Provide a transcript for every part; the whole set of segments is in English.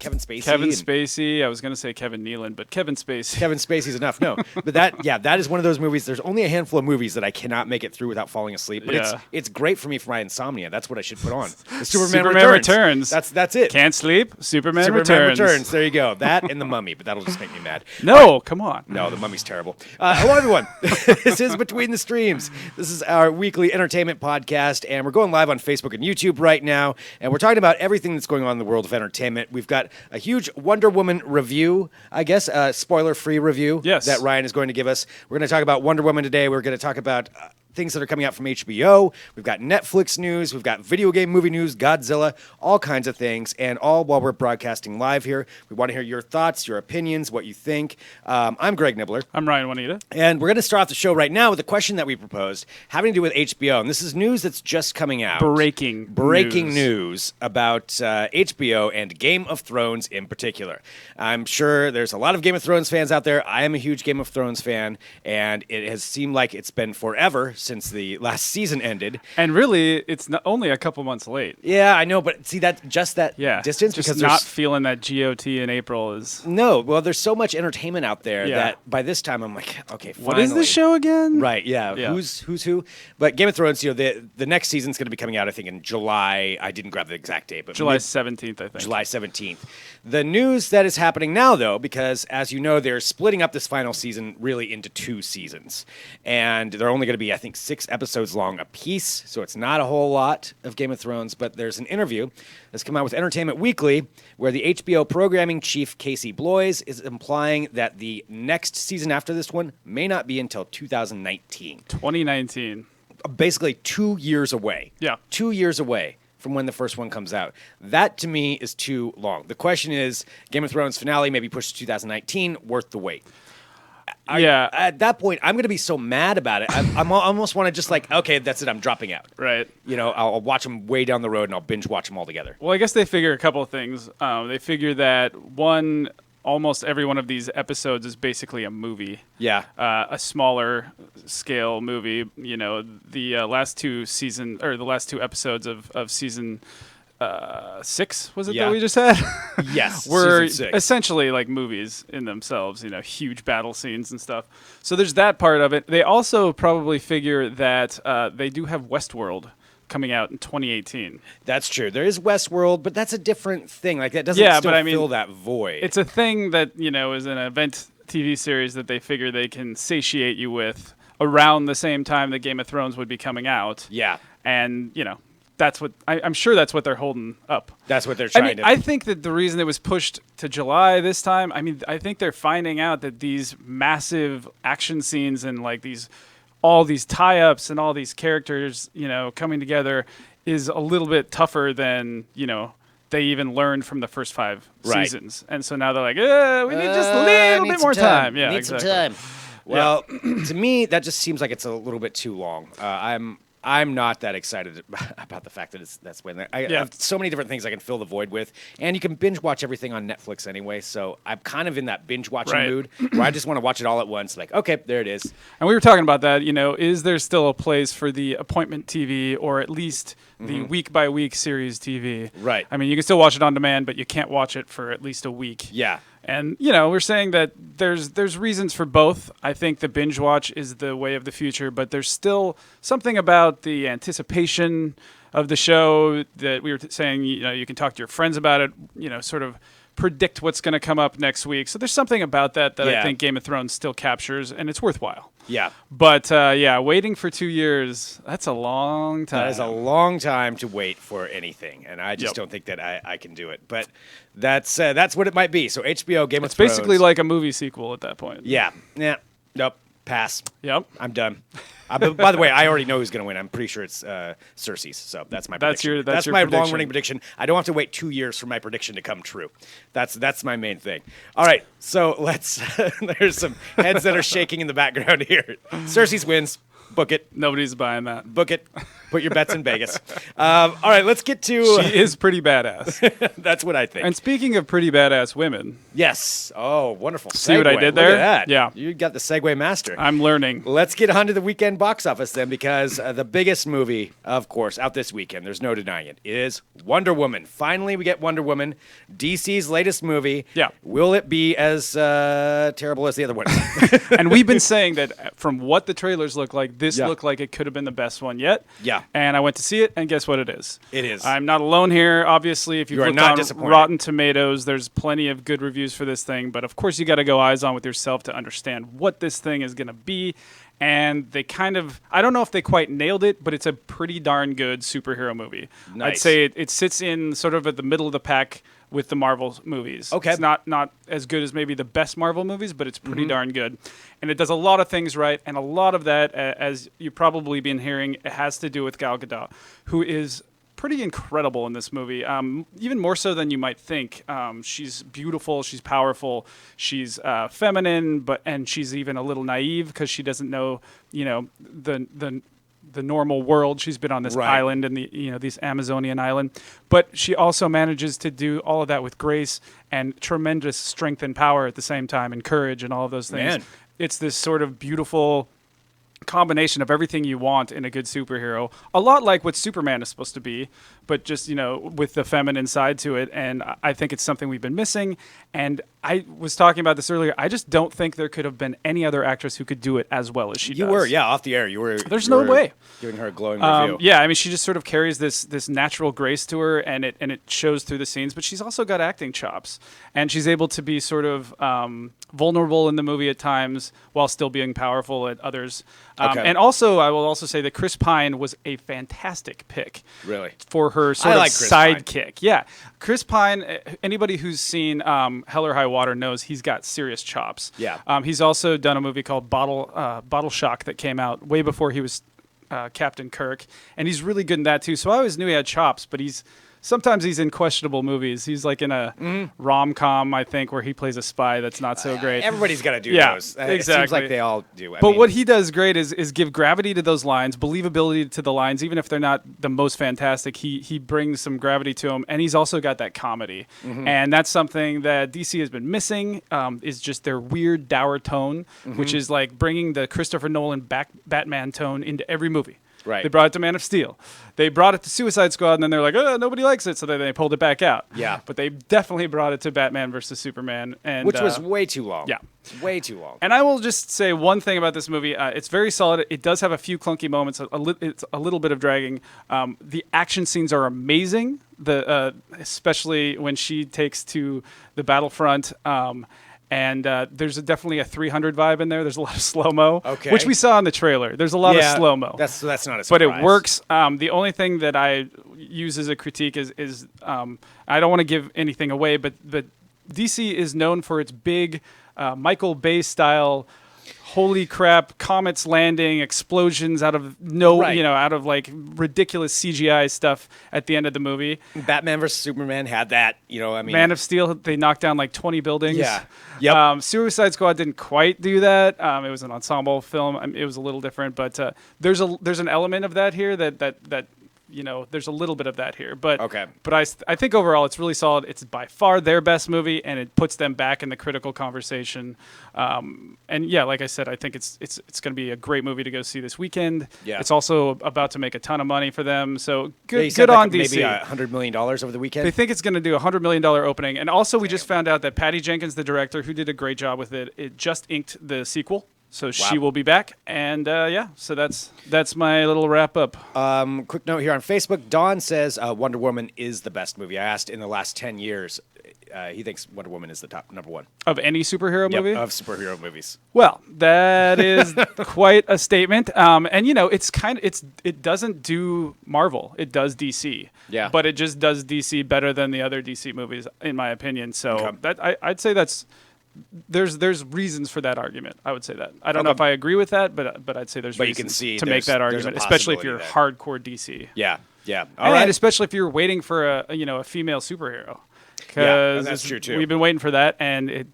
Kevin Spacey. Kevin Spacey. I was going to say Kevin Nealon, but Kevin Spacey. Kevin Spacey's enough. No, but that is one of those movies. There's only a handful of movies that I cannot make it through without falling asleep. But it's great for me for my insomnia. That's what I should put on. The Superman Returns. That's it. Can't sleep. Superman Returns. There you go. That and The Mummy, but that'll just make me mad. No, come on. No, The Mummy's terrible. Hello, everyone. This is Between the Streams. This is our weekly entertainment podcast, and we're going live on Facebook and YouTube right now, and we're talking about everything that's going on in the world of entertainment. We've got a huge Wonder Woman review, I guess, spoiler-free review that Ryan is going to give us. We're going to talk about Wonder Woman today. We're going to talk about things that are coming out from HBO. We've got Netflix news. We've got video game movie news, Godzilla, all kinds of things, and all while we're broadcasting live here. We want to hear your thoughts, your opinions, what you think. I'm Greg Nibbler. I'm Ryan Juanita. And we're going to start off the show right now with a question that we proposed having to do with HBO. And this is news that's just coming out. Breaking news about HBO and Game of Thrones in particular. I'm sure there's a lot of Game of Thrones fans out there. I am a huge Game of Thrones fan, and it has seemed like it's been forever since the last season ended. And really, it's only a couple months late. Yeah, I know, but see that distance? Just because not feeling that GOT in April is... No, well, there's so much entertainment out there that by this time I'm like, okay, finally. What is the show again? Right, yeah. Who's who? But Game of Thrones, the next season's going to be coming out, I think, in July. I didn't grab the exact date, but July 17th, I think. July 17th. The news that is happening now, though, because as you know, they're splitting up this final season really into 2 seasons. And they're only going to be, I think, 6 episodes long a piece, so it's not a whole lot of Game of Thrones, but there's an interview that's come out with Entertainment Weekly where the HBO programming chief, Casey Bloys, is implying that the next season after this one may not be until 2019. 2019. Basically 2 years away. Yeah. 2 years away from when the first one comes out. That, to me, is too long. The question is, Game of Thrones finale maybe pushed to 2019, worth the wait? At that point, I'm going to be so mad about it. I almost want to just okay, that's it. I'm dropping out. Right. I'll watch them way down the road, and I'll binge watch them all together. Well, I guess they figure a couple of things. They figure that, one, almost every one of these episodes is basically a movie. Yeah. A smaller scale movie. The last 2 episodes of season 6 was it that we just had? Yes, were season 6. Essentially like movies in themselves, huge battle scenes and stuff. So there's that part of it. They also probably figure that they do have Westworld coming out in 2018. That's true. There is Westworld, but that's a different thing. That doesn't fill that void. It's a thing that, is an event TV series that they figure they can satiate you with around the same time that Game of Thrones would be coming out. Yeah. And, that's what I'm sure that's what they're holding up. That's what they're trying to. I think that the reason it was pushed to July this time, I think they're finding out that these massive action scenes and all these tie-ups and all these characters, coming together is a little bit tougher than, they even learned from the first 5 seasons. And so now they're like, we need just a little bit more time. Yeah, exactly. Some time. Well, to me, that just seems like it's a little bit too long. I'm not that excited about the fact that that's when I have so many different things I can fill the void with, and you can binge watch everything on Netflix anyway. So I'm kind of in that binge watching mood where I just want to watch it all at once. Okay, there it is. And we were talking about that. Is there still a place for the appointment TV or at least the week by week series TV? Right. You can still watch it on demand, but you can't watch it for at least a week. Yeah. And, we're saying that there's reasons for both. I think the binge watch is the way of the future, but there's still something about the anticipation of the show that we were saying, you can talk to your friends about it, sort of predict what's going to come up next week. So there's something about that I think Game of Thrones still captures, and it's worthwhile. Yeah. But, waiting for 2 years, that's a long time. That is a long time to wait for anything, and I just don't think that I can do it. But that's what it might be. So HBO, Game of Thrones. It's basically like a movie sequel at that point. Yeah. Nope. Pass. Yep. I'm done. By the way, I already know who's going to win. I'm pretty sure it's Cersei's. So that's my prediction. That's my long-running prediction. I don't have to wait 2 years for my prediction to come true. That's my main thing. All right, so let's. There's some heads that are shaking in the background here. Cersei's wins. Book it. Nobody's buying that. Book it. Put your bets in Vegas. All right, let's get to... She is pretty badass. That's what I think. And speaking of pretty badass women. Yes. Oh, wonderful. See what I did there? Look at that. Yeah. You got the segue master. I'm learning. Let's get on to the weekend box office then, because the biggest movie, of course, out this weekend, there's no denying it, is Wonder Woman. Finally, we get Wonder Woman, DC's latest movie. Yeah. Will it be as terrible as the other one? And we've been saying that from what the trailers look like, this Yeah. looked like it could have been the best one yet. Yeah. And I went to see it, and guess what it is? It is. I'm not alone here. Obviously, if you are look not on disappointed. Rotten Tomatoes, there's plenty of good reviews for this thing. But of course, you got to go eyes on with yourself to understand what this thing is going to be. And they kind of, I don't know if they quite nailed it, but it's a pretty darn good superhero movie. Nice. I'd say it sits in sort of at the middle of the pack with the Marvel movies. Okay. It's not as good as maybe the best Marvel movies, but it's pretty darn good. And it does a lot of things right, and a lot of that, as you've probably been hearing, it has to do with Gal Gadot, who is pretty incredible in this movie, even more so than you might think. She's beautiful, she's powerful, she's feminine, and she's even a little naive because she doesn't know, the normal world. She's been on this Right. island and this Amazonian island, but she also manages to do all of that with grace and tremendous strength and power at the same time, and courage and all of those things. Man. It's this sort of beautiful combination of everything you want in a good superhero, a lot like what Superman is supposed to be, but just with the feminine side to it. And I think it's something we've been missing. And I was talking about this earlier. I just don't think there could have been any other actress who could do it as well as she does. You were, yeah, off the air. You were. There's you no were way. Giving her a glowing review. Yeah, I mean, she just sort of carries this natural grace to her, and it shows through the scenes. But she's also got acting chops, and she's able to be sort of vulnerable in the movie at times while still being powerful at others. Okay. And also, I will also say that Chris Pine was a fantastic pick. Really? For her sort I of like Chris Pine. sidekick. Yeah. Chris Pine, anybody who's seen Hell or High Water knows he's got serious chops. Yeah. He's also done a movie called Bottle Shock that came out way before he was Captain Kirk, and he's really good in that too. So I always knew he had chops, but sometimes he's in questionable movies. He's like in a rom-com, I think, where he plays a spy that's not so great. Everybody's got to do Yeah, those. exactly. It seems like they all do. But what he does great is give gravity to those lines, believability to the lines, even if they're not the most fantastic. He brings some gravity to them, and he's also got that comedy. And that's something that DC has been missing, is just their weird, dour tone, which is like bringing the Christopher Nolan Batman tone into every movie. Right. They brought it to Man of Steel. They brought it to Suicide Squad, and then they're like, oh, nobody likes it, so then they pulled it back out. Yeah. But they definitely brought it to Batman versus Superman. Which was way too long. Yeah. Way too long. And I will just say one thing about this movie. It's very solid. It does have a few clunky moments. It's a little bit of dragging. The action scenes are amazing, especially when she takes to the battlefront. And there's definitely a 300 vibe in there. There's a lot of slow-mo, Okay. which we saw in the trailer. There's a lot of slow-mo. That's not a surprise. But it works. The only thing that I use as a critique is I don't want to give anything away, but DC is known for its big Michael Bay style. Holy crap! Comets landing, explosions out of out of like ridiculous CGI stuff at the end of the movie. Batman vs Superman had that. Man of Steel, they knocked down like 20 buildings. Yeah. Yep. Suicide Squad didn't quite do that. It was an ensemble film. It was a little different, but there's an element of that here that there's a little bit of that here. But Okay. But I think overall it's really solid. It's by far their best movie, and it puts them back in the critical conversation. And yeah, like I said, I think it's going to be a great movie to go see this weekend. Yeah. It's also about to make a ton of money for them. So They good said on like DC. Maybe $100 million over the weekend. They think it's going to do a $100 million opening. And also, we just found out that Patty Jenkins, the director, who did a great job with it just inked the sequel. So she will be back. And so that's my little wrap up. Quick note here on Facebook. Don says Wonder Woman is the best movie. I asked in the last 10 years. He thinks Wonder Woman is the top number one. Of any superhero movie? Of superhero movies. Well, that is quite a statement. And it doesn't do Marvel. It does DC. Yeah. But it just does DC better than the other DC movies, in my opinion. So Okay. I'd say there's reasons for that argument. I would say that. I don't know Okay. if I agree with that, but I'd say there's But you can reasons see to make there's that a argument, especially if possibility you're there. hardcore DC. Yeah. Yeah. All And right. especially if you're waiting for a female superhero. Yeah, Because that's true too. We've been waiting for that, and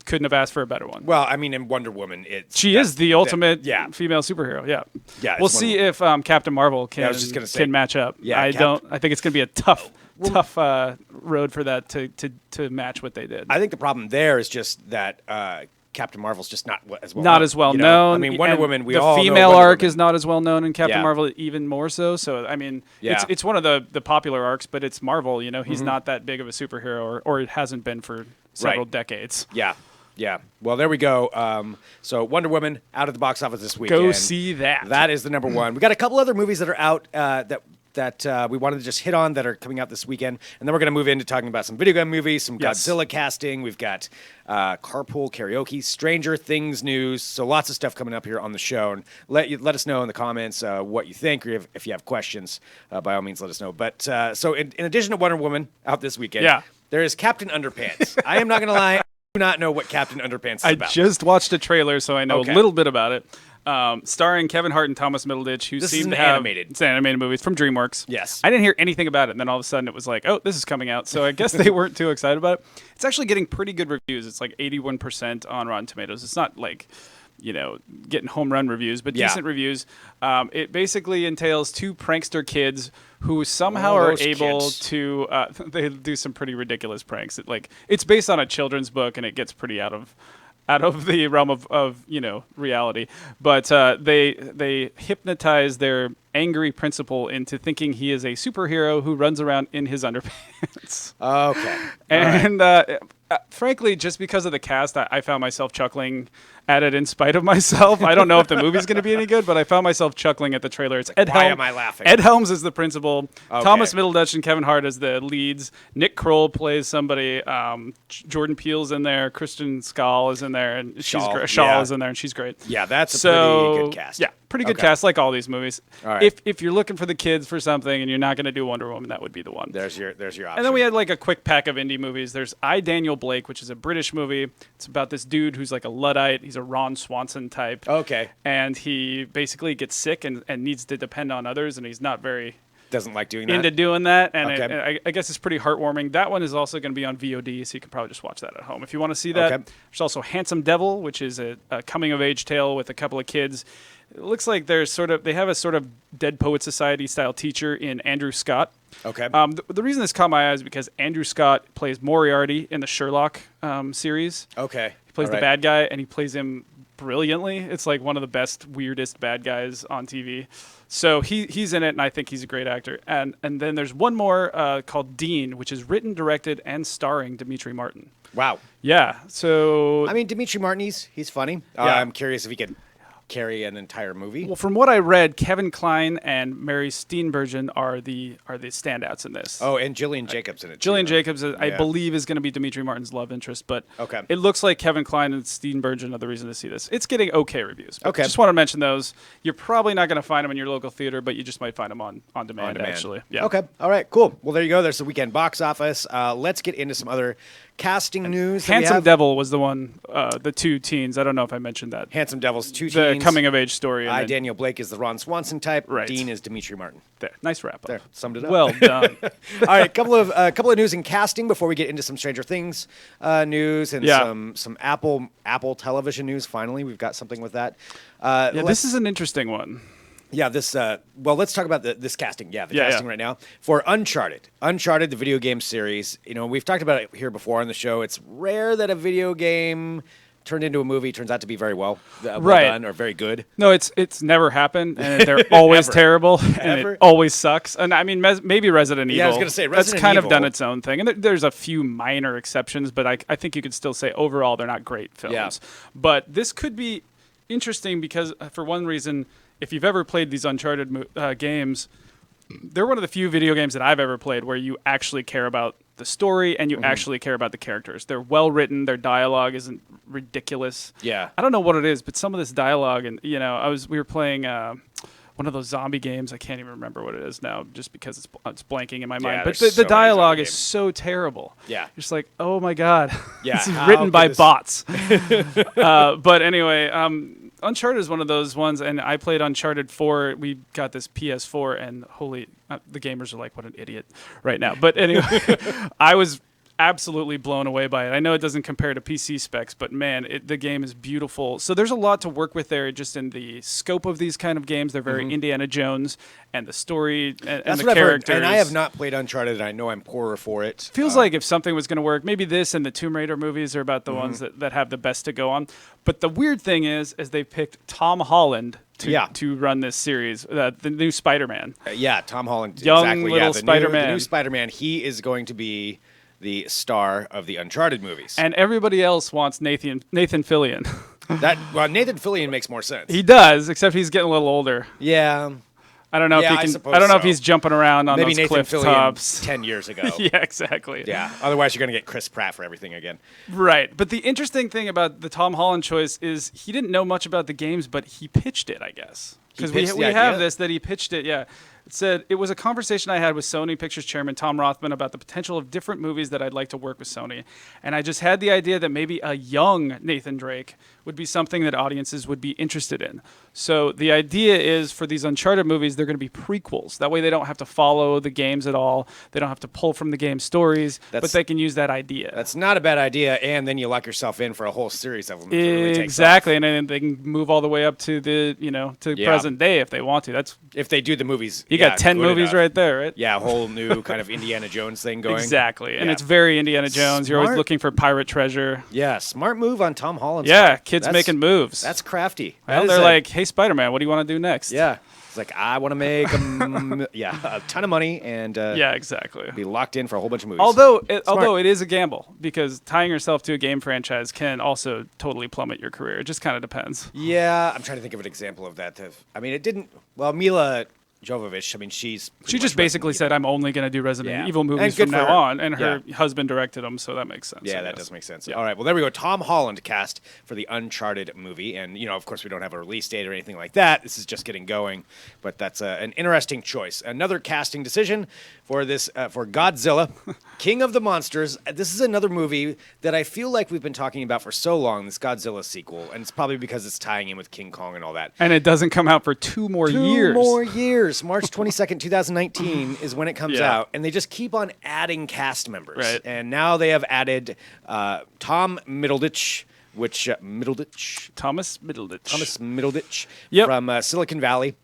couldn't have asked for a better one. Well, I mean, in Wonder Woman, she is the ultimate yeah. female superhero. Yeah. Yeah. We'll see if Captain Marvel can match up. Yeah, I think it's going to be a tough road for that to match what they did. I think the problem there is just that Captain Marvel's just not as well not known, as well you know? known. I mean, Wonder Woman, we the all know female Wonder arc Woman. is not as well known in Captain Yeah. Marvel, even more so. So I mean, it's one of the popular arcs, but it's Marvel. You know, he's not that big of a superhero, or it hasn't been for several decades. Yeah. Yeah. Well, there we go. So Wonder Woman out of the box office this weekend. Go see that. That is the number one. We got a couple other movies that are out that we wanted to just hit on that are coming out this weekend. And then we're going to move into talking about some video game movies, some Godzilla casting. We've got Carpool Karaoke, Stranger Things news. So lots of stuff coming up here on the show. And let us know in the comments what you think, or if you have questions, by all means, let us know. But so in addition to Wonder Woman out this weekend, there is Captain Underpants. I am not going to lie. I do not know what Captain Underpants is about. I just watched a trailer, so I know a little bit about it. Starring Kevin Hart and Thomas Middleditch, who seem to have animated. It's an animated movie. It's from DreamWorks. Yes. I didn't hear anything about it, and then all of a sudden it was like, oh, this is coming out. So I guess they weren't too excited about it. It's actually getting pretty good reviews. It's like 81% on Rotten Tomatoes. It's not like, you know, getting home run reviews, but decent reviews. It basically entails two prankster kids who somehow are able to. They do some pretty ridiculous pranks. It's based on a children's book, and it gets pretty out of the realm of reality. But they hypnotize their angry principal into thinking he is a superhero who runs around in his underpants. Okay. And frankly, just because of the cast, I found myself chuckling at it in spite of myself. I don't know if the movie's going to be any good, but I found myself chuckling at the trailer. It's Ed Helms. Why am I laughing? Ed Helms is the principal. Okay. Thomas Middleditch and Kevin Hart as the leads. Nick Kroll plays somebody. Jordan Peele's in there. Kristen Schaal is in there, and Shaw is in there, and she's great. Yeah, that's a pretty good cast. Yeah, pretty good cast, like all these movies. All right. If you're looking for the kids for something and you're not going to do Wonder Woman, that would be the one. There's your option. And then we had like a quick pack of indie movies. There's I, Daniel Blake, which is a British movie. It's about this dude who's like a Luddite. He's a Ron Swanson type. Okay. And he basically gets sick and needs to depend on others, and he's not very doesn't like doing that. into doing that. And I guess it's pretty heartwarming. That one is also going to be on VOD, so you can probably just watch that at home if you want to see that. Okay. There's also Handsome Devil, which is a coming of age tale with a couple of kids. It looks like they have a sort of Dead Poet Society style teacher in Andrew Scott. Okay. The reason this caught my eye is because Andrew Scott plays Moriarty in the Sherlock series. Okay. He plays the bad guy, and he plays him brilliantly. It's like one of the best, weirdest bad guys on TV. So he's in it, and I think he's a great actor. And then there's one more called Dean, which is written, directed, and starring Dimitri Martin. Wow. Yeah. So I mean, Dimitri Martin, he's funny. Yeah. I'm curious if he could carry an entire movie. Well, from what I read, Kevin Kline and Mary Steenburgen are the standouts in this. Oh, and Gillian Jacobs in it. Gillian Jacobs, I believe, is going to be Dimitri Martin's love interest, but it looks like Kevin Kline and Steenburgen are the reason to see this. It's getting okay reviews. Okay. Just want to mention those. You're probably not going to find them in your local theater, but you just might find them on demand, actually. Yeah. Okay. All right, cool. Well, there you go. There's the weekend box office. Let's get into some other casting news. Handsome Devil was the one, the two teens. I don't know if I mentioned that. Handsome Devil's two the teens. coming of age story. I, Daniel Blake, is the Ron Swanson type. Right. Dean is Dimitri Martin. There. Nice wrap up. There. Summed it up. Well done. All right, couple of news in casting before we get into some Stranger Things news and some Apple television news. Finally, we've got something with that. This is an interesting one. Yeah, let's talk about this casting. Yeah, the casting right now for Uncharted, the video game series. You know, we've talked about it here before on the show. It's rare that a video game turned into a movie turns out to be very well done or very good. No, it's never happened, and they're always terrible, and it always sucks. And I mean, maybe Resident Evil. Yeah, I was going to say Resident that's kind Evil. of done its own thing, and there's a few minor exceptions, but I think you could still say overall they're not great films. Yeah. But this could be interesting because for one reason, if you've ever played these Uncharted games, they're one of the few video games that I've ever played where you actually care about the story and you actually care about the characters. They're well written. Their dialogue isn't ridiculous. Yeah. I don't know what it is, but some of this dialogue, and we were playing one of those zombie games. I can't even remember what it is now, just because it's blanking in my mind. But the dialogue is so terrible. Yeah. Just like, oh my god. Yeah. This is written by bots. But anyway, Uncharted is one of those ones, and I played Uncharted 4. We got this PS4, and the gamers are like, what an idiot right now. But anyway, I was absolutely blown away by it. I know it doesn't compare to PC specs, but man, the game is beautiful. So there's a lot to work with there just in the scope of these kind of games. They're very Indiana Jones, and the story and the characters. And I have not played Uncharted, and I know I'm poorer for it. Feels like if something was going to work, maybe this and the Tomb Raider movies are about the ones that have the best to go on. But the weird thing is they picked Tom Holland to run this series, the new Spider-Man. Tom Holland. Young exactly. little Spider-Man. The new Spider-Man, he is going to be the star of the Uncharted movies. And everybody else wants Nathan Fillion. Nathan Fillion makes more sense. He does, except he's getting a little older. Yeah. I don't know if he can. I don't know if he's jumping around on those cliff tops 10 years ago. Yeah, exactly. Yeah. Otherwise, you're going to get Chris Pratt for everything again. Right. But the interesting thing about the Tom Holland choice is he didn't know much about the games, but he pitched it, I guess. Because we have this that he pitched it. Yeah. It said, it was a conversation I had with Sony Pictures chairman Tom Rothman about the potential of different movies that I'd like to work with Sony. And I just had the idea that maybe a young Nathan Drake would be something that audiences would be interested in. So the idea is for these Uncharted movies, they're going to be prequels. That way they don't have to follow the games at all. They don't have to pull from the game stories, but they can use that idea. That's not a bad idea, and then you lock yourself in for a whole series of them. Exactly, and then they can move all the way up to the present day if they want to. That's if they do the movies. You got 10 movies right there, right? Yeah, a whole new kind of Indiana Jones thing going. Exactly, and it's very Indiana Jones. You're always looking for pirate treasure. Yeah, smart move on Tom Holland's part. Kids making moves. That's crafty. Well, they're like, hey, Spider-Man, what do you want to do next? Yeah. It's like, I want to make a ton of money and exactly. be locked in for a whole bunch of movies. Although it is a gamble, because tying yourself to a game franchise can also totally plummet your career. It just kind of depends. Yeah, I'm trying to think of an example of that. I mean, it didn't. Well, Mila Jovovich, I mean, she just basically said, I'm only going to do Resident Evil movies from now on, and her husband directed them, so that makes sense. Yeah, that does make sense. Yeah. All right, well, there we go. Tom Holland cast for the Uncharted movie, and, of course, we don't have a release date or anything like that. This is just getting going, but that's an interesting choice. Another casting decision for this, for Godzilla, King of the Monsters. This is another movie that I feel like we've been talking about for so long, this Godzilla sequel, and it's probably because it's tying in with King Kong and all that. And it doesn't come out for 2 more years. 2 more years. March 22nd, 2019 is when it comes out, and they just keep on adding cast members. Right. And now they have added Tom Middleditch, Thomas Middleditch from Silicon Valley.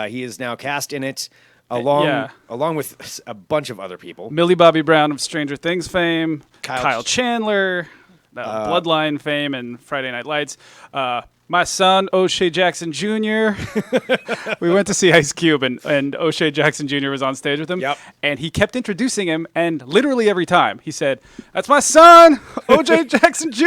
He is now cast in it, along with a bunch of other people. Millie Bobby Brown of Stranger Things fame, Kyle Chandler, Bloodline fame, and Friday Night Lights. My son, O'Shea Jackson Jr. We went to see Ice Cube, and O'Shea Jackson Jr. was on stage with him. Yep. And he kept introducing him, and literally every time he said, "That's my son, O'Shea Jackson Jr."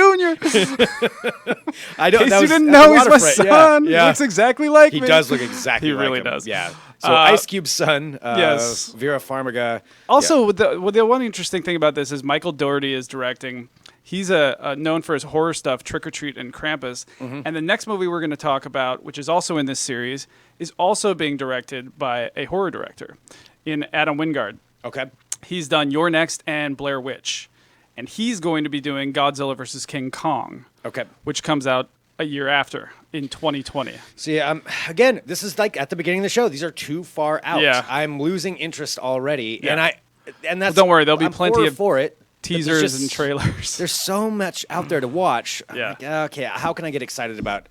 I don't. In case you didn't know, he's my son. Yeah. He looks exactly like me. He does look exactly like him. He really does. Yeah. So Ice Cube's son, yes. Vera Farmiga. Also, the one interesting thing about this is Michael Dougherty is directing. He's known for his horror stuff, Trick or Treat and Krampus. Mm-hmm. And the next movie we're going to talk about, which is also in this series, is also being directed by a horror director in Adam Wingard. Okay. He's done You're Next and Blair Witch. And he's going to be doing Godzilla vs. King Kong. Okay. Which comes out a year after, in 2020. See, again, this is like at the beginning of the show. These are too far out. Yeah. I'm losing interest already. Yeah. And that's don't worry, there'll be plenty of for it. Teasers and trailers. There's so much out there to watch. Yeah. Like, okay, how can I get excited about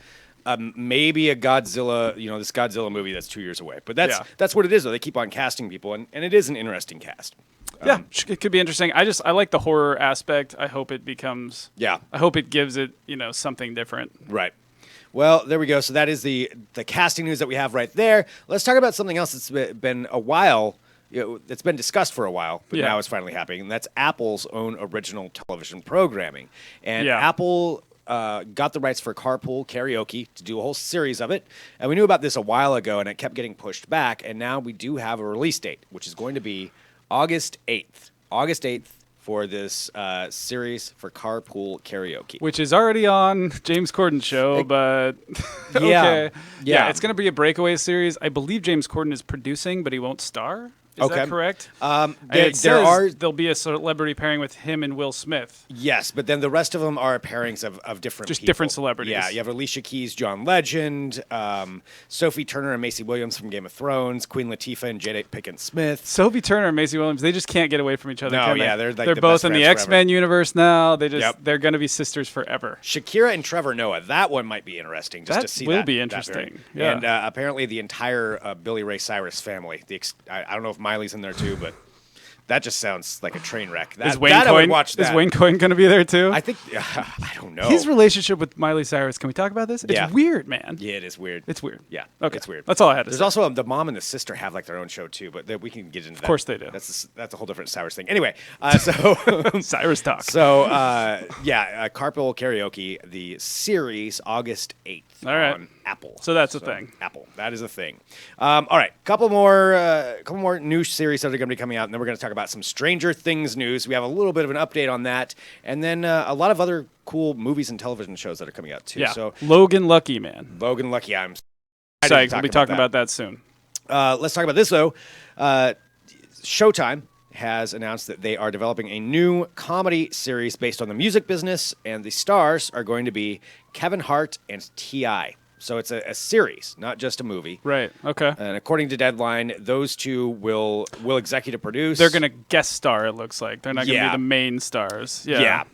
maybe a Godzilla, this Godzilla movie that's 2 years away? But that's what it is, though. They keep on casting people, and it is an interesting cast. Yeah, it could be interesting. I like the horror aspect. I hope it becomes. Yeah. I hope it gives it, something different. Right. Well, there we go. So that is the casting news that we have right there. Let's talk about something else that's been a while. It's been discussed for a while, but now it's finally happening, and that's Apple's own original television programming. And Apple got the rights for Carpool Karaoke to do a whole series of it. And we knew about this a while ago, and it kept getting pushed back. And now we do have a release date, which is going to be August 8th. August 8th for this series for Carpool Karaoke. Which is already on James Corden's show, but okay. Yeah, it's going to be a breakaway series. I believe James Corden is producing, but he won't star. Is Okay. that correct? There It says are there'll be a celebrity pairing with him and Will Smith. yes, but then the rest of them are pairings of different Just people. different celebrities. Yeah, you have Alicia Keys, John Legend, Sophie Turner and Macy Williams from Game of Thrones, Queen Latifah and Jada Pinkett Smith. Sophie Turner and Macy Williams, they just can't get away from each other. No, can they? yeah, they're like they're the both best in the friends X-Men universe now. They're going to be sisters forever. Shakira and Trevor Noah. That one might be interesting. Just That to see will that, be that interesting. pairing. Yeah. And apparently the entire Billy Ray Cyrus family. I don't know if Miley's in there too, but that just sounds like a train wreck. Is Wayne I would Coyne, watch that. is Wayne Coyne going to be there too? I think I don't know. His relationship with Miley Cyrus. Can we talk about this? It's Yeah. weird, man. Yeah, it is weird. It's weird. Yeah, Okay. it's weird. That's all I had to There's say. also the mom and the sister have like their own show too, but we can get into that. Of course they do. That's a whole different Cyrus thing. Anyway, so Cyrus talk. Carpool Karaoke, the series, August 8th All right. on Apple. So that's a thing. Apple, that is a thing. All right, couple more new series that are going to be coming out, and then we're going to talk about some Stranger Things news. We have a little bit of an update on that, and then a lot of other cool movies and television shows that are coming out too. Yeah. So Logan Lucky, man. Logan Lucky, I'm Psyched. We'll be talking about that soon. Let's talk about this, though. Showtime has announced that they are developing a new comedy series based on the music business, and the stars are going to be Kevin Hart and T.I. So it's a series, not just a movie. Right. Okay. And according to Deadline, those two will executive produce. They're going to guest star. It looks like they're not going to Yeah. be the main stars. Yeah.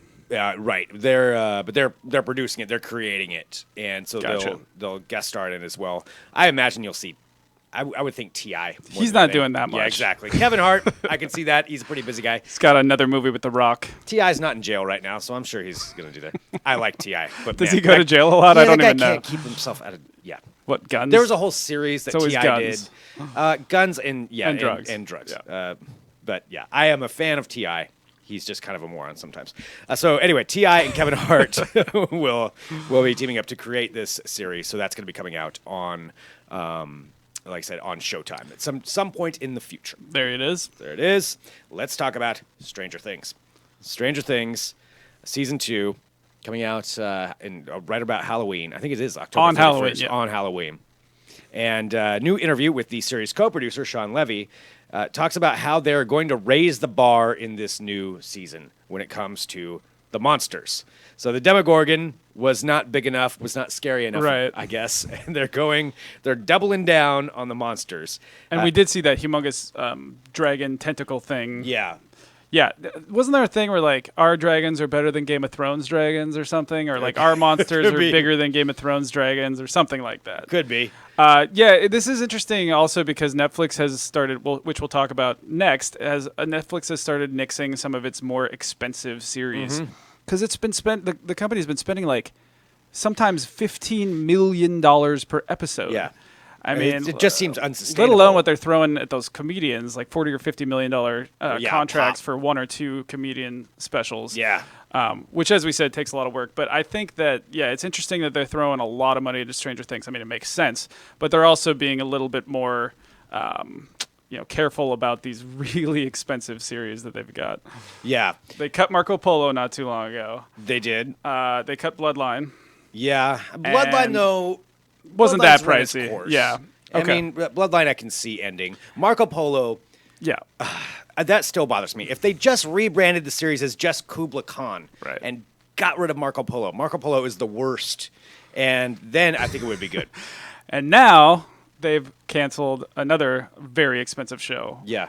Right. They're producing it. They're creating it, and so Gotcha. they'll guest star in it as well. I imagine you'll see. I would think T.I. more He's than not anything. doing that much. Yeah, exactly. Kevin Hart, I can see that. He's a pretty busy guy. He's got another movie with The Rock. T.I.'s not in jail right now, so I'm sure he's going to do that. I like T.I. But Does man, he go to jail a lot? Yeah, I don't that guy even know. can't keep himself out of. Yeah. What, guns? There was a whole series that It's always T.I. did. guns. Guns and drugs. And drugs. Yeah. But yeah, I am a fan of T.I. He's just kind of a moron sometimes. So anyway, T.I. and Kevin Hart will be teaming up to create this series. So that's going to be coming out on, like I said, on Showtime at some point in the future. There it is. There it is. Let's talk about Stranger Things. Stranger Things, season 2, coming out right about Halloween. I think it is October On 31st, Halloween, yeah. On Halloween. And new interview with the series co-producer, Sean Levy, talks about how they're going to raise the bar in this new season when it comes to the monsters. So the Demogorgon was not big enough, was not scary enough, Right. I guess. And they're doubling down on the monsters. And we did see that humongous dragon tentacle thing. Yeah. Yeah. Wasn't there a thing where, like, our dragons are better than Game of Thrones dragons or something? Or, like, our monsters Could are be. bigger than Game of Thrones dragons or something like that. Could be. Yeah, this is interesting also because Netflix has started, which we'll talk about next, Netflix has started nixing some of its more expensive series. Mm-hmm. Because it's been spent, the company's been spending, like, sometimes $15 million per episode. Yeah. I mean, it just seems unsustainable. let alone what they're throwing at those comedians, like $40 or $50 million Yeah, contracts pop. for 1 or 2 comedian specials. Yeah. Which, as we said, takes a lot of work. But I think that, yeah, it's interesting that they're throwing a lot of money into Stranger Things. I mean, it makes sense. But they're also being a little bit more, careful about these really expensive series that they've got. Yeah. They cut Marco Polo not too long ago. They did. They cut Bloodline. Yeah. Bloodline, And though, Wasn't that Bloodline's run its pricey? course. Yeah. I Okay. mean, Bloodline I can see ending. Marco Polo, Yeah. that still bothers me. If they just rebranded the series as just Kubla Khan Right. and got rid of Marco Polo is the worst. And then I think it would be good. And now they've canceled another very expensive show. Yeah.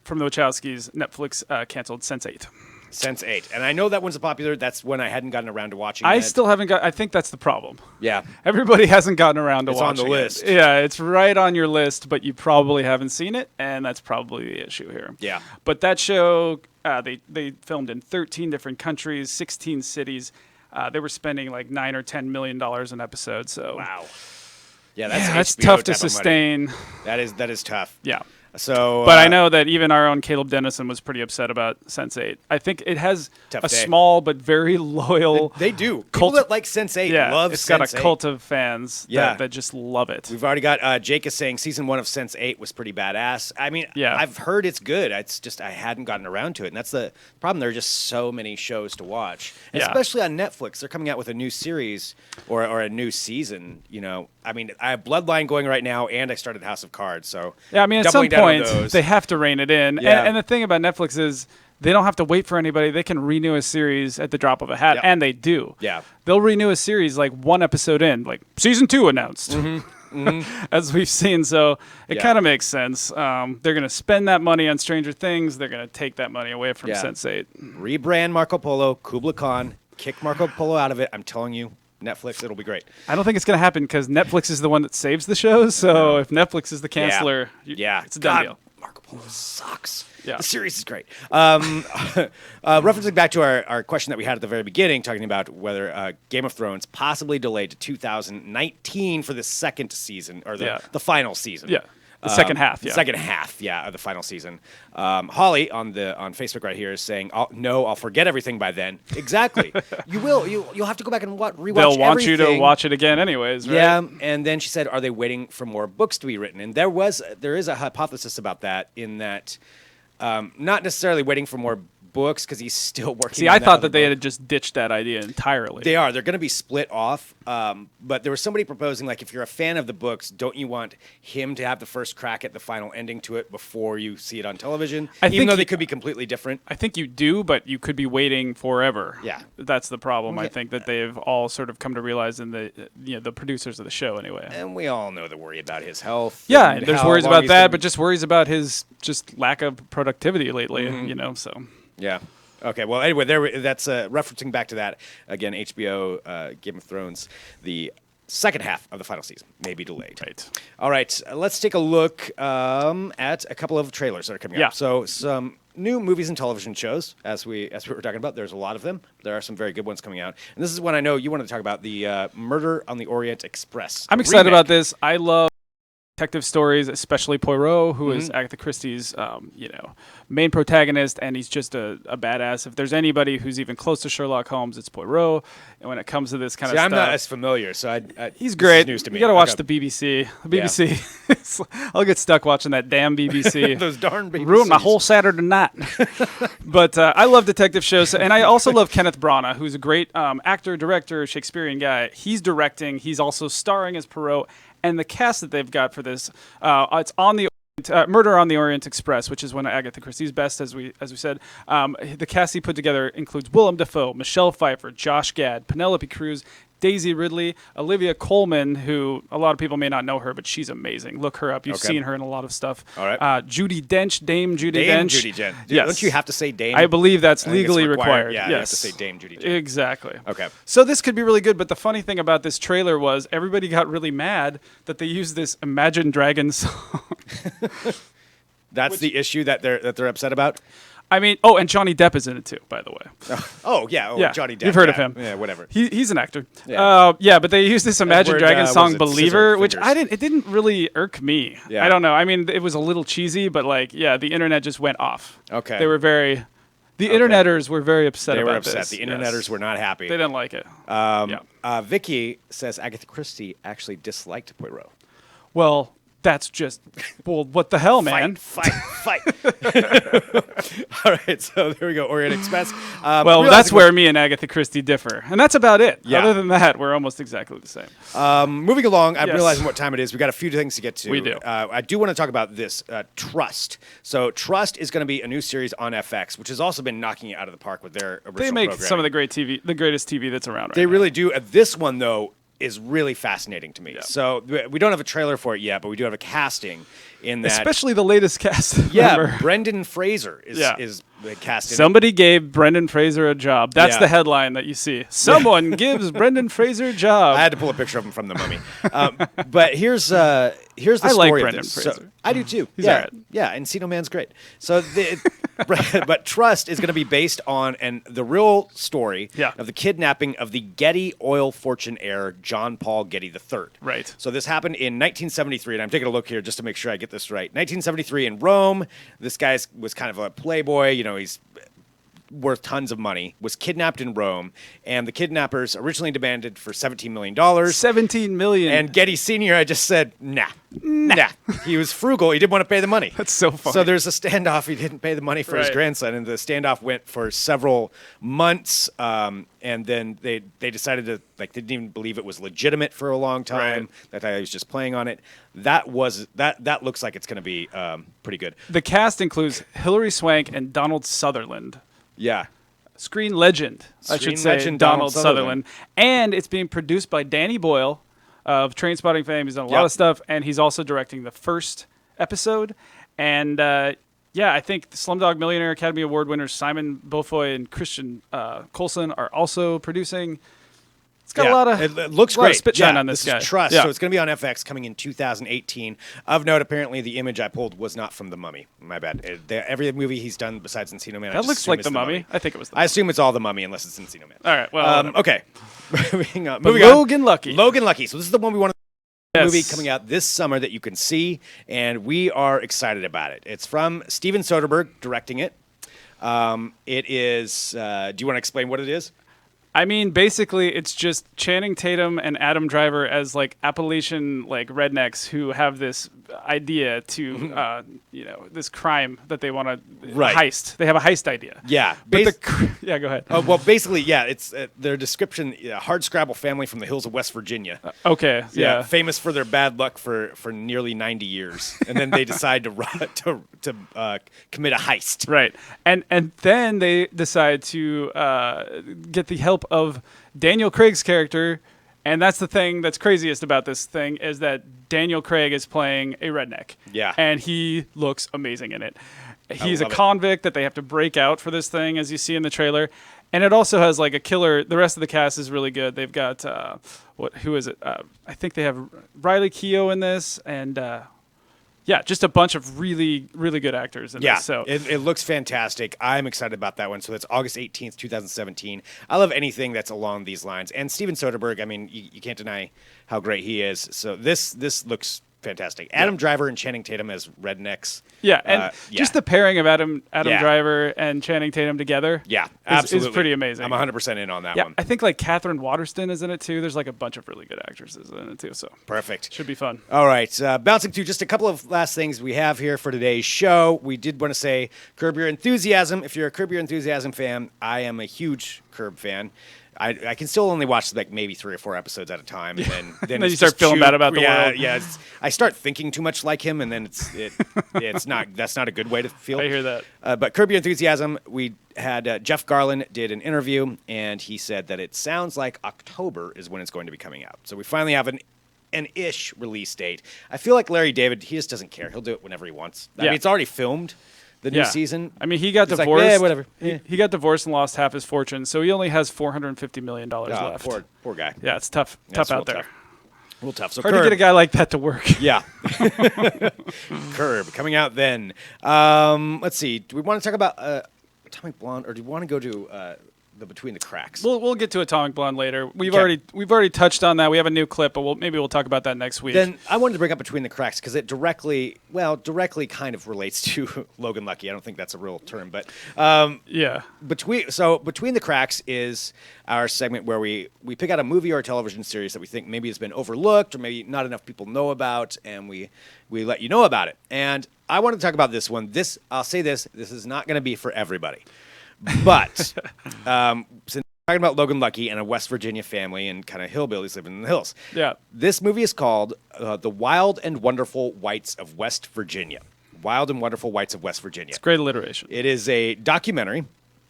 From the Wachowskis, Netflix canceled Sense8. Sense8. And I know that one's popular. That's when I hadn't gotten around to watching I it. still haven't got. I think that's the problem. Yeah. Everybody hasn't gotten around to It's on watching the it. list. Yeah, it's right on your list, but you probably haven't seen it, and that's probably the issue here. Yeah. But that show, they filmed in 13 different countries, 16 cities. They were spending like $9 or $10 million an episode. So Wow. Yeah, that's that's HBO tough to type of money. sustain. That is tough. Yeah. So, But I know that even our own Caleb Dennison was pretty upset about Sense8. I think it has Tough a day. small but very loyal. they do. People cult- that like Sense8 yeah, love it's Sense8. got a cult of fans Yeah. that just love it. We've already got Jake is saying season 1 of Sense8 was pretty badass. I mean, Yeah. I've heard it's good. It's just I hadn't gotten around to it, and that's the problem. There are just so many shows to watch, and Yeah. especially on Netflix. They're coming out with a new series or a new season. You know, I mean, I have Bloodline going right now, and I started House of Cards. So Yeah, I mean, at doubling some out on point, those. they have to rein it in. Yeah. And the thing about Netflix is they don't have to wait for anybody. They can renew a series at the drop of a hat, Yep. and they do. Yeah. They'll renew a series like one episode in, like season 2 announced, as we've seen. So it Yeah. kind of makes sense. They're going to spend that money on Stranger Things. They're going to take that money away from Yeah. Sense8. Rebrand Marco Polo, Kubla Khan, kick Marco Polo out of it. I'm telling you, Netflix, it'll be great. I don't think it's going to happen because Netflix is the one that saves the shows. So if Netflix is the canceller, Yeah. it's a done God, deal. Marco Polo sucks. Yeah. The series is great. Referencing back to our question that we had at the very beginning, talking about whether Game of Thrones possibly delayed to 2019 for the second season, or the final season. Yeah. The second half, yeah. Second half, of the final season. Holly on Facebook right here is saying, I'll forget everything by then." Exactly. You will. You'll have to go back and rewatch They'll want everything. you to watch it again anyways, right? Yeah, and then she said, "Are they waiting for more books to be written?" And there is a hypothesis about that, in that not necessarily waiting for more books, because he's still working. See, on I thought other that they book. had just ditched that idea entirely. They're going to be split off. But there was somebody proposing, like, if you're a fan of the books, don't you want him to have the first crack at the final ending to it before you see it on television? I Even think though they could be completely different. I think you do, but you could be waiting forever. Yeah. That's the problem. Okay. I think that they've all sort of come to realize in the producers of the show anyway. And we all know the worry about his health. Yeah, and there's how worries long about he's that, been- but just worries about his just lack of productivity lately, so. Yeah. Okay. Well, anyway, that's referencing back to that again. HBO Game of Thrones, the second half of the final season may be delayed. Right. All right. Let's take a look at a couple of trailers that are coming Yeah. up. So some new movies and television shows, as we were talking about. There's a lot of them. There are some very good ones coming out, and this is one I know you want to talk about: the Murder on the Orient Express. I'm excited remake. about this. I love detective stories, especially Poirot, who is Agatha Christie's, main protagonist, and he's just a badass. If there's anybody who's even close to Sherlock Holmes, it's Poirot. And when it comes to this kind See, of I'm stuff, not as familiar, so he's this great. is news to me. You got to watch Okay. the BBC. The BBC. I'll get stuck watching that damn BBC. Those darn BBCs. Ruined my whole Saturday night. But I love detective shows, and I also love Kenneth Branagh, who's a great actor, director, Shakespearean guy. He's directing. He's also starring as Poirot. And the cast that they've got for this, it's on the Murder on the Orient Express, which is one of Agatha Christie's best, as we said. The cast he put together includes Willem Dafoe, Michelle Pfeiffer, Josh Gad, Penelope Cruz, Daisy Ridley, Olivia Colman, who a lot of people may not know her, but she's amazing. Look her up. You've Okay. seen her in a lot of stuff. All right. Judi Dench, Dame Judi Dame Dench. Judi Dench. Yes. Don't you have to say Dame? I believe that's I think it's legally required. Yeah, yes. you have to say Dame Judi Dench. Exactly. Okay. So this could be really good, but the funny thing about this trailer was everybody got really mad that they used this Imagine Dragons song. That's the issue that they're upset about. I mean, oh, and Johnny Depp is in it too, by the way. Oh yeah, Yeah, Johnny Depp. you've heard of yeah. him. Yeah, whatever. He's an actor. Yeah. But they used this Imagine Edward, Dragons was song it "Believer," which Scissorfingers? it didn't really irk me. Yeah. I don't know. I mean, it was a little cheesy, but the internet just went off. Okay. They were the interneters were very upset They about were upset. this. The Yes. interneters were not happy. They didn't like it. Yeah. Vicky says Agatha Christie actually disliked Poirot. Well, that's just what the hell, man? Fight. All right, so there we go. Orient Express. Well, realizing that's where me and Agatha Christie differ, and that's about it. Yeah. Other than that, we're almost exactly the same. Moving along, I'm Yes. realizing what time it is. We've got a few things to get to. We do. I do want to talk about this, Trust. So Trust is going to be a new series on FX, which has also been knocking it out of the park with their original They make programming. some of the greatest TV that's around right They now. really do. This one, though, is really fascinating to me. Yeah. So we don't have a trailer for it yet, but we do have a casting in that. Especially the latest cast. yeah, member. Brendan Fraser is Yeah. the cast in it. Somebody gave Brendan Fraser a job. That's Yeah. the headline that you see. Someone gives Brendan Fraser a job. I had to pull a picture of him from The Mummy. But here's the I like story Brendan of this. Fraser. So, I do too. He's yeah, all right. yeah. Encino Man's great. So, but Trust is going to be based on the real story Yeah. of the kidnapping of the Getty oil fortune heir John Paul Getty III. Right. So this happened in 1973, and I'm taking a look here just to make sure I get this right. 1973 in Rome. This guy was kind of a playboy. He's worth tons of money, was kidnapped in Rome, and the kidnappers originally demanded for $17 million. $17 million. And Getty Sr., I just said, nah. He was frugal. He didn't want to pay the money. That's so funny. So there's a standoff. He didn't pay the money for his Right. grandson, and the standoff went for several months. And then they decided to, they didn't even believe it was legitimate for a long time. Right. That I was just playing on it. That looks like it's going to be pretty good. The cast includes Hilary Swank and Donald Sutherland. Yeah. Screen legend, I Screen should say, legend Donald Donald Sutherland. And it's being produced by Danny Boyle of Trainspotting fame. He's done a lot of stuff, and he's also directing the first episode. And I think the Slumdog Millionaire Academy Award winners Simon Beaufoy and Christian Coulson are also producing. It's got a lot of it looks lot great. of spit shine on this this guy. is Trust. Yeah. So it's going to be on FX coming in 2018. Of note, apparently the image I pulled was not from The Mummy. My bad. Every movie he's done besides Encino Man, I That just looks assume like it's The Mummy. I think it was The I assume it's all The Mummy unless it's Encino Man. All right, well, okay. Moving on. Logan Lucky. Logan Lucky. So this is the one we want to. Yes. Movie coming out this summer that you can see, and we are excited about it. It's from Steven Soderbergh directing it. It is. Do you want to explain what it is? I mean, basically, it's just Channing Tatum and Adam Driver as Appalachian rednecks who have this idea to, this crime that they want to heist. They have a heist idea. Yeah, But go ahead. well, basically, yeah, it's their description: hardscrabble family from the hills of West Virginia. Okay. Yeah. Famous for their bad luck for nearly 90 years, and then they decide to commit a heist. Right. And then they decide to get the help of Daniel Craig's character, and that's the thing that's craziest about this thing is that Daniel Craig is playing a redneck. Yeah. And he looks amazing in it. He's a love it. convict that they have to break out for this thing, as you see in the trailer. And it also has a killer. The rest of the cast is really good. They've got who is it? I think they have Riley Keough in this, and just a bunch of really, really good actors in this. So it looks fantastic. I'm excited about that one. So that's August 18th, 2017. I love anything that's along these lines. And Steven Soderbergh, I mean, you can't deny how great he is. So this looks fantastic. Adam Driver and Channing Tatum as rednecks. Yeah, and just the pairing of Adam Yeah. Driver and Channing Tatum together. Yeah, absolutely. is pretty amazing. I'm 100% in on that Yeah, one. I think Catherine Waterston is in it too. There's a bunch of really good actresses in it too. So Perfect. should be fun. All right, bouncing through just a couple of last things we have here for today's show. We did want to say Curb Your Enthusiasm. If you're a Curb Your Enthusiasm fan, I am a huge Curb fan. I can still only watch maybe 3 or 4 episodes at a time, and then Then it's you start just feeling bad about the world. Yeah, I start thinking too much like him, and then it's not. That's not a good way to feel. I hear that. But Curb Your Enthusiasm, we had Geoff Garland did an interview, and he said that it sounds like October is when it's going to be coming out. So we finally have an ish release date. I feel like Larry David, he just doesn't care. He'll do it whenever he wants. I mean, it's already filmed. The new season. I mean, he got He's like, divorced. whatever. He got divorced and lost half his fortune, so he only has $450 million left. Poor guy. Yeah, it's tough It's out real there. tough. Real tough. So Hard to get a guy like that to work. Yeah. Curb coming out then. Let's see. Do we want to talk about Atomic Blonde, or do we want to go to the Between the Cracks? We'll get to Atomic Blonde later. We've Okay. already touched on that. We have a new clip, but maybe we'll talk about that next week. Then I wanted to bring up Between the Cracks because it directly kind of relates to Logan Lucky. I don't think that's a real term, but yeah. Between the Cracks is our segment where we pick out a movie or a television series that we think maybe has been overlooked or maybe not enough people know about, and we let you know about it. And I want to talk about this one. I'll say this is not going to be for everybody. But since we're talking about Logan Lucky and a West Virginia family and kind of hillbillies living in the hills, Yeah. this movie is called The Wild and Wonderful Whites of West Virginia. Wild and Wonderful Whites of West Virginia. It's great alliteration. It is a documentary.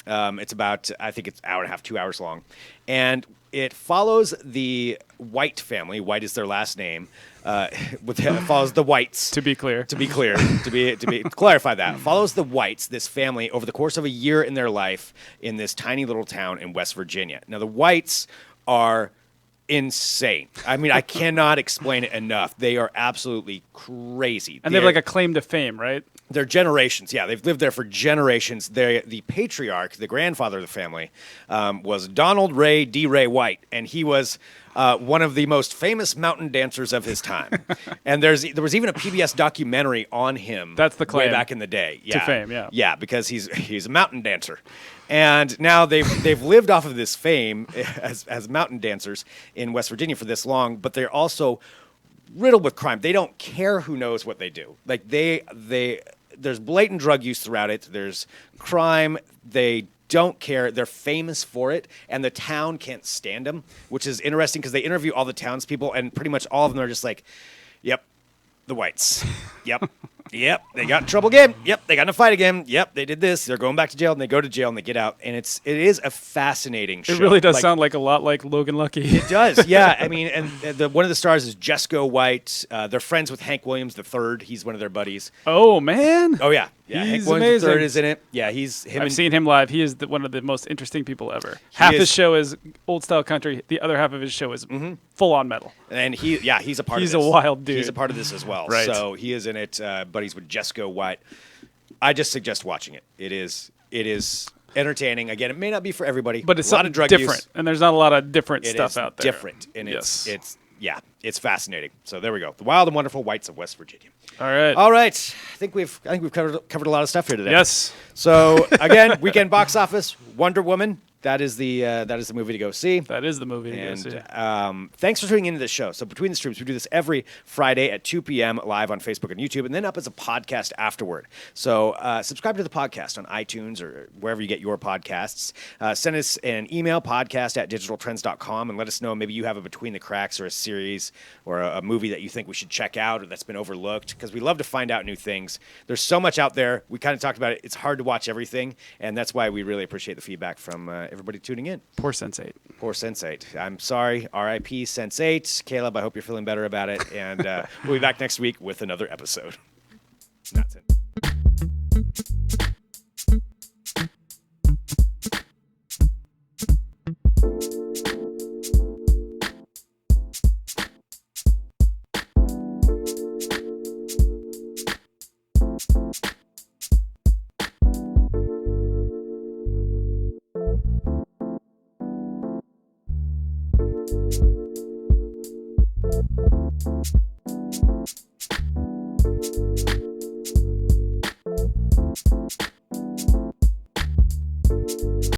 It's about, I think it's an hour and a half, 2 hours long. And it follows the White family. White is their last name. It follows the Whites. To be clear. To clarify that, follows the Whites, this family, over the course of a year in their life in this tiny little town in West Virginia. Now, the Whites are insane. I mean, I cannot explain it enough. They are absolutely crazy. And they have a claim to fame, right? They're generations. Yeah, they've lived there for generations. The patriarch, the grandfather of the family, was Donald Ray D. Ray White, and he was one of the most famous mountain dancers of his time. And there was even a PBS documentary on him. That's the claim way back in the day. to fame. Yeah, because he's a mountain dancer, and now they've lived off of this fame as mountain dancers in West Virginia for this long, but they're also riddled with crime. They don't care who knows what they do. Like there's blatant drug use throughout it. There's crime. They don't care. They're famous for it, and the town can't stand them, which is interesting because they interview all the townspeople, and pretty much all of them are just like, "Yep, the whites. Yep, yep, they got in trouble again. Yep, they got in a fight again. Yep, they did this. They're going back to jail, and they go to jail, and they get out, and it is a fascinating show. It really does sound like a lot like Logan Lucky. It does, yeah. I mean, and one of the stars is Jesco White. They're friends with Hank Williams III. He's one of their buddies. Oh man! Oh yeah, yeah. He's Hank Williams amazing. III is in it. Yeah, he's him. I've seen him live. He is one of the most interesting people ever. Half his show is old style country. The other half of his show is full on metal. And he's a part of this. He's a wild dude. He's a part of this as well. Right. So he is in it, buddies with Jesco White. I just suggest watching it. It is entertaining. Again, it may not be for everybody, But it's a lot of drug different, use. and there's not a lot of different It stuff is out there. different, and Yes. it's fascinating. So there we go. The Wild and Wonderful Whites of West Virginia. All right. All right. I think we've covered a lot of stuff here today. Yes. So again, weekend box office, Wonder Woman. That is the movie to go see. That is the movie to go see. And thanks for tuning into this show. So Between the Streams, we do this every Friday at 2 p.m. live on Facebook and YouTube, and then up as a podcast afterward. So subscribe to the podcast on iTunes or wherever you get your podcasts. Send us an email, podcast@digitaltrends.com, and let us know maybe you have a Between the Cracks or a series or a movie that you think we should check out or that's been overlooked, because we love to find out new things. There's so much out there. We kind of talked about it. It's hard to watch everything, and that's why we really appreciate the feedback from everybody tuning in. Poor Sense8. Poor Sense8. I'm sorry. R.I.P. Sense8. Caleb, I hope you're feeling better about it. And we'll be back next week with another episode. That's it.